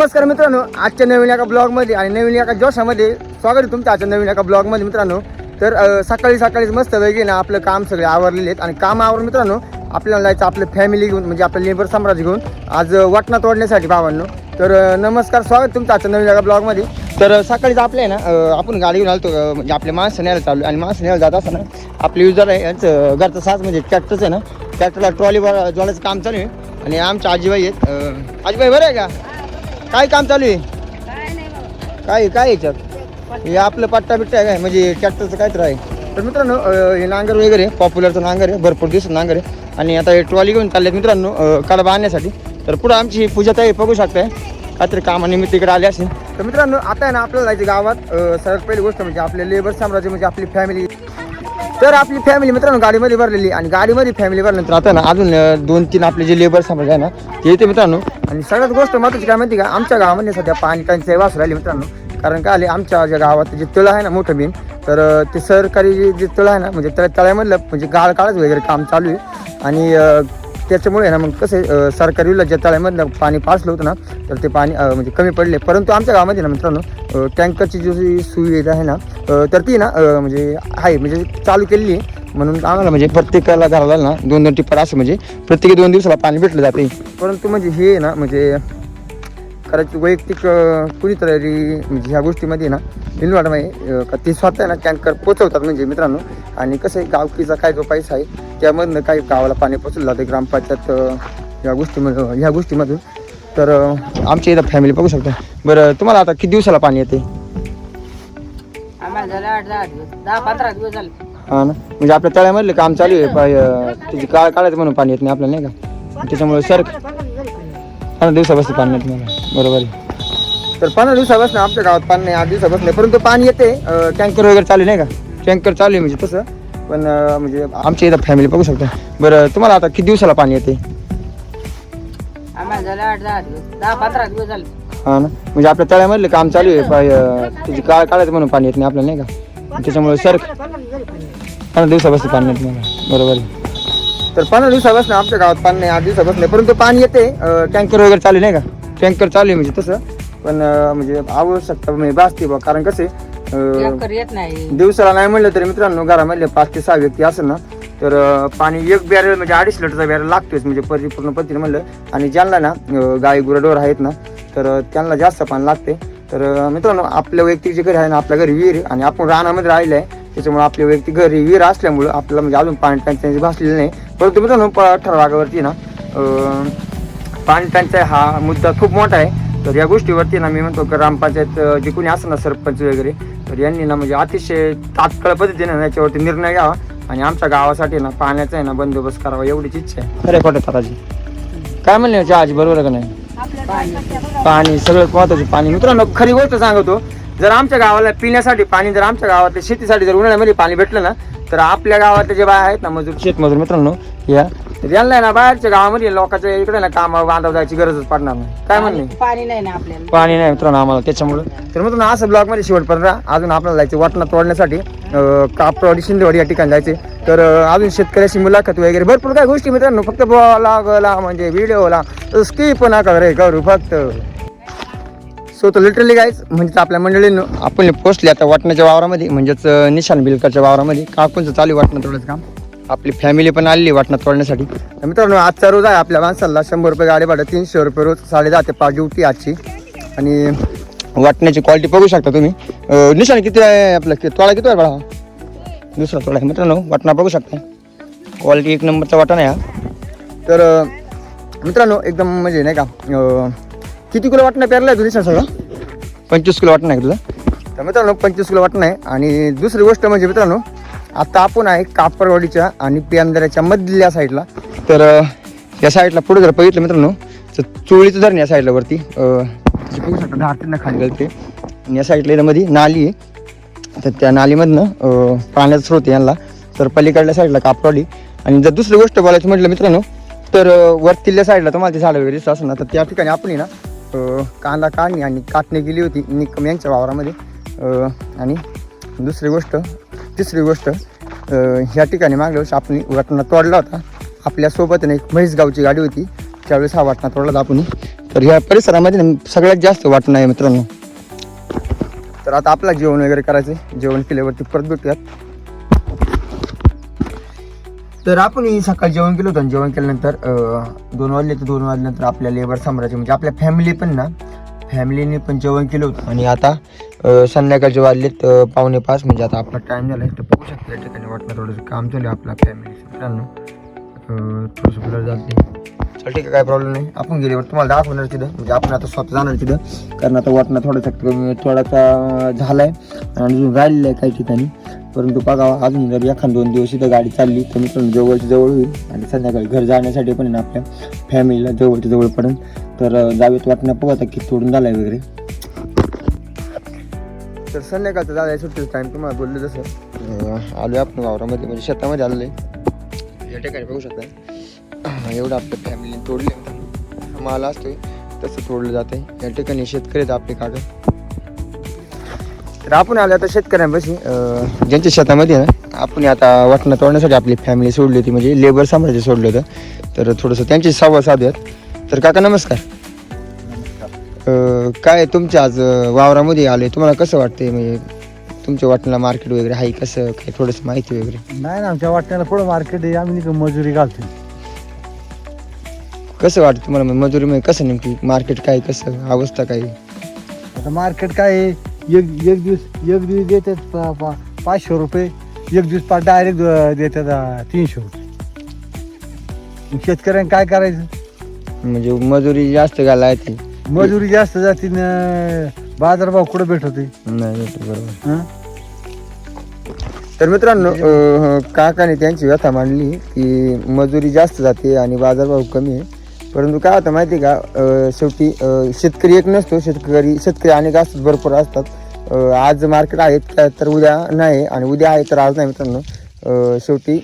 नमस्कार मित्रांनो, आजच्या नवीन एका ब्लॉगमध्ये आणि नवीन एका जोशामध्ये स्वागत आहे तुमचं आजच्या नवीन एका ब्लॉगमध्ये मित्रांनो. तर सकाळीच मस्त वेगळी ना आपलं काम सगळे आवरलेले आहेत आणि काम आवरून मित्रांनो आपल्याला जायचं आपलं फॅमिली घेऊन म्हणजे आपलं लेबर साम्राज्य घेऊन आज वाटणा तोडण्यासाठी भावांनो. तर नमस्कार, स्वागत तुमचं आजच्या नवीन एका ब्लॉगमध्ये. तर सकाळीच आपल्या आहे ना आपण गाडी घेऊन आलतो म्हणजे आपले माणसं न्यायला चालू आणि माणसं न्यायला जात असताना आपले युजर आहे यांचं घरचं साज म्हणजे ट्रॅक्टरचं आहे ना, ट्रॅक्टरला ट्रॉलीवर जोडायचं काम चालू आहे आणि आमच्या आजीबाई आहेत. आजीबाई बरं आहे का? काय काम चालू आहे? काय याच्यात हे आपलं पट्टा बिट्टा आहे काय म्हणजे ट्रॅक्टरचं काय तर आहे. तर मित्रांनो हे नांगर वगैरे पॉप्युलरचं नांगर आहे, भरपूर दिवस नांगर आहे आणि आता हे ट्रॉली घेऊन चाललेत मित्रांनो कडबा आणण्यासाठी. तर पुढं आमची पूजा ताई बघू शकताय काहीतरी कामानिमित्त इकडे आले असेल. तर मित्रांनो आता आहे ना आपल्याला जायचं गावात. सर्वात पहिली गोष्ट म्हणजे आपले लेबर साम्राज्य म्हणजे आपली फॅमिली. तर आपली फॅमिली मित्रांनो गाडीमध्ये भरलेली आणि गाडीमध्ये फॅमिली भरल्यानंतर आता ना अजून 2-3 आपले जे लेबर साम्राज्य आहे ना ते येते मित्रांनो. आणि सगळ्यात गोष्ट महत्त्वाची काय माहिती का, आमच्या गावामध्ये सध्या पाणी टंचाई वासू राहिली मित्रांनो. कारण काय आले आमच्या ज्या गावात जे तळं आहे ना मोठं बिन, तर ते सरकारी जे तळं आहे ना म्हणजे तळ्यामधलं म्हणजे गाळ काळच वगैरे काम चालू आहे आणि त्याच्यामुळे ना मग कसं सरकारी विला तळ्यामधलं पाणी पासलं होतं ना तर ते पाणी म्हणजे कमी पडले. परंतु आमच्या गावामध्ये ना मित्रांनो टँकरची जी सुविधा आहे ना तर ती ना म्हणजे आहे म्हणजे चालू केलेली आहे. म्हणून आम्हाला म्हणजे प्रत्येकाला घराला ना 2-2 टिप्पर असं म्हणजे प्रत्येकी 2 दिवसाला पाणी भेटलं जाते. परंतु म्हणजे हे ना म्हणजे करायची वैयक्तिक कुणीतरी म्हणजे ह्या गोष्टीमध्ये ना इन्व्हॉल्व आहे का ते स्वतः ना टँकर पोचवतात म्हणजे मित्रांनो. आणि कसं आहे गावकीचा काय जो पैसा आहे त्यामधनं काही गावाला पाणी पोचवलं जाते ग्रामपंचायत ह्या गोष्टीमधून. तर आमच्या इथं फॅमिली बघू शकता. बरं तुम्हाला आता किती दिवसाला पाणी येते? आम्हाला झालं 10-15 दिवस झाले. हां ना, म्हणजे आपल्या तळ्यामधलं काम चालू आहे त्याची काढायचं म्हणून पाणी येत नाही आपल्याला नाही का, त्याच्यामुळे 15 दिवसापासून पाणी नाही तुम्हाला. बरोबर आहे. तर 15 दिवसापासून आमच्या गावात पाणी नाही, 8 दिवसापासून नाही. परंतु पाणी येते टँकर वगैरे चालू नाही का, टँकर चालू आहे म्हणजे तसं. पण म्हणजे आमच्या इथं फॅमिली बघू शकता. बरं तुम्हाला आता किती दिवसाला पाणी येते? आम्हाला झालं 10-15 दिवस झाले. हां ना, म्हणजे आपल्या तळ्यामधलं काम चालू आहे त्याची काढायचं म्हणून पाणी येत नाही आपल्याला नाही का, त्याच्यामुळे 15 दिवसापासून पाणी नाही तुम्हाला. बरोबर आहे. तर 15 दिवसापासून आमच्या गावात पाणी नाही, 8 दिवसापासून नाही. परंतु पाणी येते टँकर वगैरे चालू नाही का, टँकर चालू आहे म्हणजे तसं. पण म्हणजे आवश्यकता म्हणजे भासते बा. कारण कसे येत नाही दिवसाला नाही म्हणलं तरी मित्रांनो घरामधले 5 ते 6 व्यक्ती असेल ना तर पाणी एक बॅरल म्हणजे 2.5 लिटरचा बॅरल लागतोच म्हणजे परिपूर्ण पद्धतीने म्हणलं. आणि ज्यांना ना गाई गुराढोर आहेत ना तर त्यांना जास्त पाणी लागते. तर मित्रांनो आपल्या वैयक्तिक जे घरी आहे ना आपल्या घरी विहीर आणि आपण रानामध्ये राहिलं आहे त्याच्यामुळे आपल्या वैयक्तिक घरी विहीर असल्यामुळं आपल्याला म्हणजे अजून पाणी टंचाई भासलेली नाही. परंतु मित्रांनो 18 भागावरती ना पाणी टंचाई हा मुद्दा खूप मोठा आहे. तर या गोष्टीवरती ना मी म्हणतो की ग्रामपंचायत जे कोणी असं ना सरपंच वगैरे तर यांनी ना म्हणजे अतिशय तात्काळ पद्धतीने याच्यावरती निर्णय घ्यावा आणि आमच्या गावासाठी ना पाण्याचा आहे ना बंदोबस्त करावा एवढीच इच्छा आहे. खरं खोटं ताराजी काय म्हणले चहाजी बरोबर आहे का नाही? पाणी सगळं महत्वाचं पाणी मित्रांनो. खरी गोष्ट सांगतो, जर आमच्या गावाला पिण्यासाठी पाणी जर आमच्या गावातल्या शेतीसाठी जर उन्हाळ्यामध्ये पाणी भेटलं ना तर आपल्या गावातले जे बाया आहेत ना मजूर शेतमजूर मित्रांनो या तर यांना ना बाहेरच्या गावामध्ये लोकांच्या इकडे ना काम बांधाव जायची गरजच पडणार नाही. काय म्हणणे? पाणी नाही ना आपल्याला, पाणी नाही मित्रांनो आम्हाला त्याच्यामुळं. तर मित्रांनो असं ब्लॉगमध्ये शेवटपर्यंत राहा. अजून आपल्याला जायचं वाटणा तोडण्यासाठी कापडवाडी शिंदेवाडी या ठिकाणी जायचे. तर अजून शेतकऱ्याची मुलाखत वगैरे भरपूर काय गोष्टी मित्रांनो. फक्त ब्लॉगला म्हणजे व्हिडिओला स्किप नका रे करू फक्त. सो तर लिटरली गाईज म्हणजे आपल्या मंडळीनं आपण पोचले आता वाटण्याच्या वावरामध्ये म्हणजेच निशान बिलकरच्या वावरामध्ये. काकूंचं चालू वाटणं तोडायचं काम. आपली फॅमिली पण आलेली वाटणं तोडण्यासाठी. मित्रांनो आजचा रोज आहे आपल्या माणसाला 100 रुपये गाडी भाडं, 300 रुपये रोज, 10:30 ते 5 ड्युटी आजची. आणि वाटण्याची क्वालिटी बघू शकता तुम्ही. निशान किती आहे आपलं तोडा किती आहे बघा, दुसरा तोडा आहे मित्रांनो. वाटणा बघू शकता क्वालिटी 1 नंबरचा वाटण आहे हा. तर मित्रांनो एकदम म्हणजे नाही का किती किलो वाटणं पेरलं आहे तुझी सगळं? 25 किलो वाटणं आहे तुझं. तर मित्रांनो 25 किलो वाटणं आहे. आणि दुसरी गोष्ट म्हणजे मित्रांनो आता आपण आहे कापरवाडीच्या आणि पेंदऱ्याच्या मधल्या साईडला. तर या साईडला पुढे जर बघितलं मित्रांनो तर चोळीचं धरण या साईडला वरती बघू शकता 10 खाली घालते. आणि या साईडला इथं मध्ये नाली आहे तर त्या नालीमधनं पाण्याचा स्रोत यांना. तर पलीकडल्या साईडला कापरवाडी. आणि जर दुसरी गोष्ट बोलायचं म्हटलं मित्रांनो तर वरतील्या साईडला तुम्हाला ते झाडं वगैरे दिसतं असं ना तर त्या ठिकाणी आपण ना कांदा काढणी आणि काटणी केली होती निकम यांच्या वावरामध्ये. आणि तिसरी गोष्ट ह्या ठिकाणी मागल्या वर्षी आपण वाटणा तोडला होता. आपल्यासोबत एक म्हैसगावची गाडी होती त्यावेळेस हा वाटणा तोडला होता आपण. तर ह्या परिसरामध्ये ना सगळ्यात जास्त वाटणं आहे मित्रांनो. तर आता आपला जेवण वगैरे करायचं, जेवण केल्यावरती परत भेटूयात. तर आपण सकाळी जेवण केलं होतं आणि जेवण केल्यानंतर 2 वाजले. तर 2 वाजल्यानंतर आपल्या लेबर साम्राज्य म्हणजे आपल्या फॅमिली पण ना फॅमिलीने पण जेवण केलं होतं. आणि आता संध्याकाळचे वाजलेत 4:45 म्हणजे आता आपला टाईम झाला आहे. तर बघू शकता या ठिकाणी वाटणं थोडंसं काम चालू आहे आपल्या फॅमिलीचं मित्रांनो. थोडंसं ब्लर जाते, चल ठीक आहे, काय प्रॉब्लेम नाही. आपण गेल्यावर तुम्हाला दाखवणार तिथं, म्हणजे आपण आता स्वतः जाणार तिथं, कारण आता वाटणं थोडासा झाला आहे आणि अजून राहिलेलं आहे काही ठिकाणी. परंतु बघा अजून जर एखाद 2 दिवस इथं गाडी चालली तर मित्रांनो जवळची जवळ होईल आणि संध्याकाळी घर जाण्यासाठी पण आपल्या फॅमिलीला जवळच्या जवळ पडेल. तर जावेत वाटणं बघा आता किती तोडून झालं आहे वगैरे. तर संध्याकाळचं झालं आहे सुट्टीचं टाईम, तुम्हाला बोललं जसं आलो आपण वावरामध्ये म्हणजे शेतामध्ये आलेलं आहे. या ठिकाणी बघू शकता एवढं आपल्या फॅमिलीने तोडले, माल असतोय तसं तोडलं जातं आहे. या ठिकाणी शेतकरी आहेत आपले काका. तर आपण आलो आता शेतकऱ्यांपाशी ज्यांच्या शेतामध्ये ना आपण आता वाटणं तोडण्यासाठी आपली फॅमिली सोडली होती, म्हणजे लेबर साम्राज्य सोडलं होतं. तर थोडंसं त्यांची संवाद साधूयात. तर काका नमस्कार. काय तुमच्या आज वावरामध्ये आले, तुम्हाला कसं वाटतंय, म्हणजे तुमच्या वाटण्याला मार्केट वगैरे आहे कसं, काय थोडंसं माहिती वगैरे? नाही ना, आमच्या वाटण्याला पुढं मार्केट आहे, आम्ही नाही मजुरी घालतो. कसं वाटतं तुम्हाला मजुरी मध्ये कसं नेमकी मार्केट काय कसं अवस्था काय? आता मार्केट काय आहे, एक दिवस देतात 500 रुपये, एक दिवस डायरेक्ट देतात 300 रुपये. मग शेतकऱ्यांनी काय करायचं? म्हणजे मजुरी जास्त घालाय ती, मजुरी जास्त जाती न बाजारभाव कुठं भेटते? नाही भेटत, बरोबर. हं? तर मित्रांनो काकाने त्यांची व्यथा मांडली की मजुरी जास्त जाते आणि बाजारभाव कमी आहे. परंतु काय होतं माहिती आहे का, शेवटी शेतकरी एक नसतो, शेतकरी अनेक असतात, भरपूर असतात. आज मार्केट आहेत तर उद्या नाही आणि उद्या आहे तर आज नाही मित्रांनो. शेवटी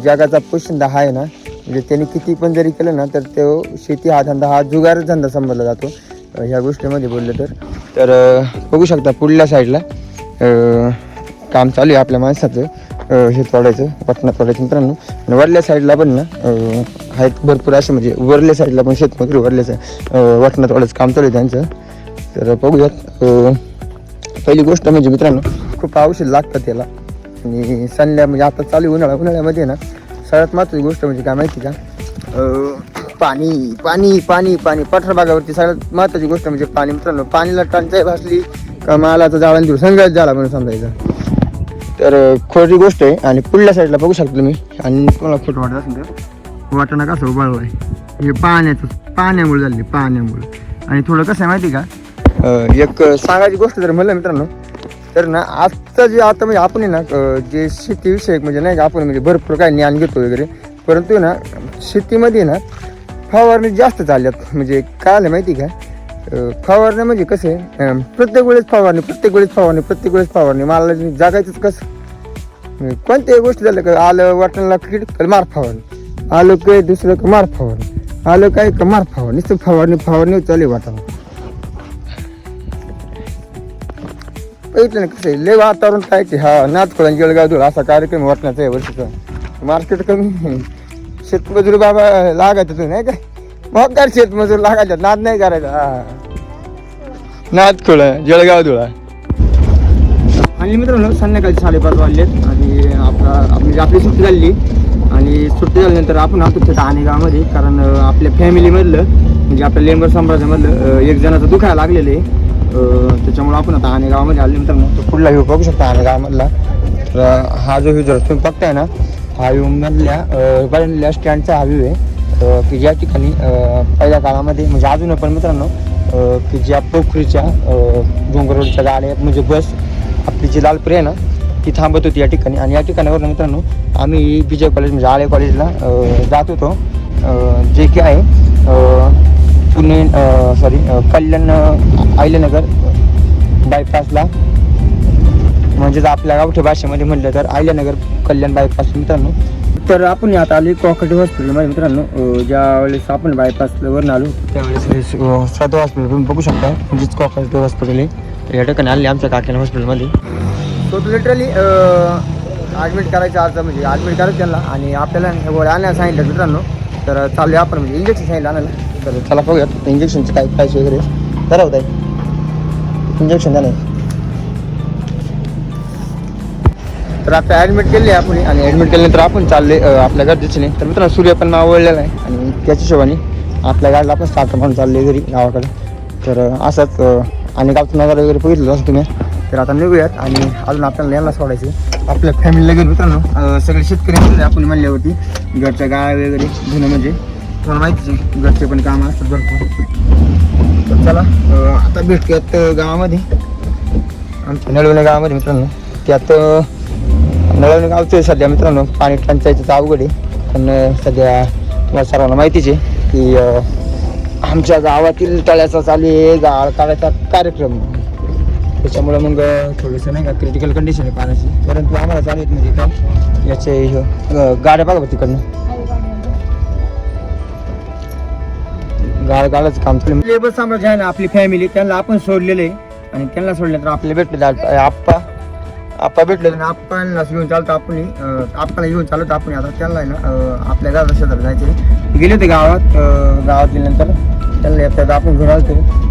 जगाचा पोशिंदा हा आहे ना, म्हणजे त्यांनी किती पण जरी केलं ना तर तो शेती हा धंदा हा जुगार धंदा समजला जातो ह्या गोष्टीमध्ये बोललं तर बघू शकता पुढल्या साईडला काम चालू आहे आपल्या माणसाचं हे तोडायचं, वाटणं तोडायचं मित्रांनो. आणि वरल्या साईडला पण ना आहेत भरपूर असे, म्हणजे वरल्या साईडला पण शेतमजूर वरल्याचं वाटणं तोडायचं काम चालू आहे त्यांचं. तर बघूयात. पहिली गोष्ट म्हणजे मित्रांनो खूप औषध लागतात त्याला. आणि म्हणजे आता चालू उन्हाळ्यामध्ये ना सगळ्यात महत्त्वाची गोष्ट म्हणजे काय माहिती का, पाणी पाणी पाणी पाणी. पठार भागावरती सगळ्यात महत्त्वाची गोष्ट म्हणजे पाणी मित्रांनो. पाणीला टंचाई भासली का मालाचा जाळा दूर संघर्ष झाला म्हणून समजायचं. तर खोटी गोष्ट आहे. आणि पुढल्या साईडला बघू शकतो तुम्ही, आणि तुम्हाला खोटं वाटत असेल तर वाटाणा कसं उभाळलं आहे, हे पाण्यामुळे झाले, पाण्यामुळे. आणि थोडं कसं आहे माहिती का, एक सांगायची गोष्ट जर म्हणलं मित्रांनो तर ना आता म्हणजे आपण आहे ना जे शेतीविषयक म्हणजे नाही का आपण म्हणजे भरपूर काय ज्ञान घेतो वगैरे, परंतु ना शेतीमध्ये ना फवारणी जास्त चालल्यात. म्हणजे काय आलं माहिती का, फवारणी म्हणजे कसं आहे, प्रत्येक वेळेस फवारणी मला जगायचंच कसं. कोणत्याही गोष्टी झालं का, आलं वाटणाला किट मार फवारणी, आलं काय दुसरं का मार फवारणी, आलं काय का मार फवारणी, नुसतं फवारणी चालू वाटाणा. बघितलं ना कसं आहे, लय वातावरण काय की हा नाथखोळा जळगाव धुळ असा कार्यक्रम वाटण्याचा आहे वर्षीचा. मार्केट कमी, शेतमजूर बाबा लागायचं तू नाही काय, मोकार शेतमजूर लागायच्यात, नाद नाही करायचा. हा नाथखोळा जळगाव धुळा. आणि मित्रांनो संध्याकाळी 5:30 वाजलेत आणि म्हणजे आपली सुट्टी झाली. आणि सुट्टी झाल्यानंतर आपण आलो तिथं ठाणेगावमध्ये, कारण आपल्या फॅमिलीमधलं म्हणजे आपल्या लेबर साम्राज्यामधलं एक जणाचं दुखायला लागलेलं आहे. त्याच्यामुळे आपण आता ठाणेगावामध्ये आले मित्रांनो. तर पुढला व्ह्यू बघू शकता ठाणेगावामधला. तर हा जो व्ह्यू जर तुम्ही बघताय ना, हा व्ह्यू मधल्या स्टँडचा हा व्ह्यू आहे की ज्या ठिकाणी पहिल्या काळामध्ये म्हणजे अजून पण मित्रांनो की ज्या पोखरीच्या डोंगरवरच्या गाड्या म्हणजे बस आपली जी लालपुरी आहे ना ती थांबत होती या ठिकाणी. आणि या ठिकाणावर मित्रांनो आम्ही विजय कॉलेज म्हणजे आळे कॉलेजला जात होतो, जे की आहे पुणे कल्याण आयल्यानगर बायपासला, म्हणजेच आपल्या गावठी भाषेमध्ये म्हटलं तर आयल्यानगर कल्याण बायपास मित्रांनो. तर आपण आता आलो कॉकटी हॉस्पिटलमध्ये मित्रांनो. ज्या वेळेस आपण बायपासवरून आलो त्यावेळेस श्रद्धा हॉस्पिटल तुम्ही बघू शकता, म्हणजेच कॉकटी हॉस्पिटल आहे. तर या ठिकाणी आले आमच्या काकीना हॉस्पिटलमध्ये. तो लिटरली ॲडमिट करायचं अर्ज म्हणजे ॲडमिट करायचं त्यांना आणि आपल्याला गोळ्या आणायला सांगितलं मित्रांनो. तर चालू आहे आपण म्हणजे इंजेक्शन सांगितलं आणायला. तर चला बघूयात इंजेक्शनचं काय प्राईस वगैरे ठरवत आहे. इंजेक्शन द्या नाही. तर आता ॲडमिट केले आपण आणि ॲडमिट केल्यानंतर आपण चालले आपल्या गरजेचे नाही. तर मित्रांनो सूर्य पण मावळलेला आहे आणि त्याच्या हिशोबाने आपल्या गाडीला आपण स्टार्टर म्हणून चालले घरी गावाकडे. तर असंच आणि गावचा नजारा वगैरे बघितलं असं तुम्ही. तर आता निघूयात आणि अजून आपल्याला यायला सोडायचे आपल्या फॅमिलीला घेऊन. मित्रांनो सगळे शेतकरी आपण म्हणल्यावरती घरच्या गाय वगैरे धुणं म्हणजे तुम्हाला माहितीच आहे घरचे पण कामं असतात भरपूर. तर चला आता भेटूयात गावामध्ये आमच्या नळवणे गावामध्ये. मित्रांनो त्यात नळवणे गावचं सध्या मित्रांनो पाणी टंचाईचं अवघड आहे. पण सध्या तुम्हाला सर्वांना माहितीच आहे की आमच्या गावातील तळ्याचा चालू आहे गाळ काढायचा कार्यक्रम. त्याच्यामुळं मग थोडंसं नाही का क्रिटिकल कंडिशन आहे पाण्याची. परंतु आम्हाला चालू आहेत म्हणजे काय याचे गाड्या बघा तिकडनं गाळ काढायचं काम चालू. लेबर साम्राज्य आहे ना आपली फॅमिली त्यांना आपण सोडलेलं आहे आणि त्यांना सोडल्यानंतर आपल्याला भेटले आप्पा भेटले आणि आप्पांना घेऊन चालतो आपण. आप्पाला घेऊन चालतो आपण. आता त्यांना आहे ना आपल्या गावाला शेतात जायचे गेले होते गावात गेल्यानंतर त्यांना येतात आपण घेऊन आलो होतो.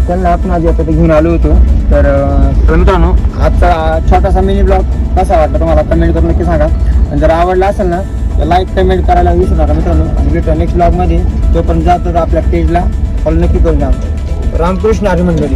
त्यांना आपण आधी आता घेऊन आलो होतो. तर मित्रांनो आजचा छोटासा मिनी ब्लॉग कसा वाटला तुम्हाला कमेंट करून नक्की सांगा. आणि जर आवडला असेल ना तर लाईक कमेंट करायला विसरू नका मित्रांनो. आणि भेटूया नेक्स्ट ब्लॉगमध्ये. तोपर्यंत जातो आपल्या पेजला फॉलो नक्की करून द्या. रामकृष्ण हरी मंडळी.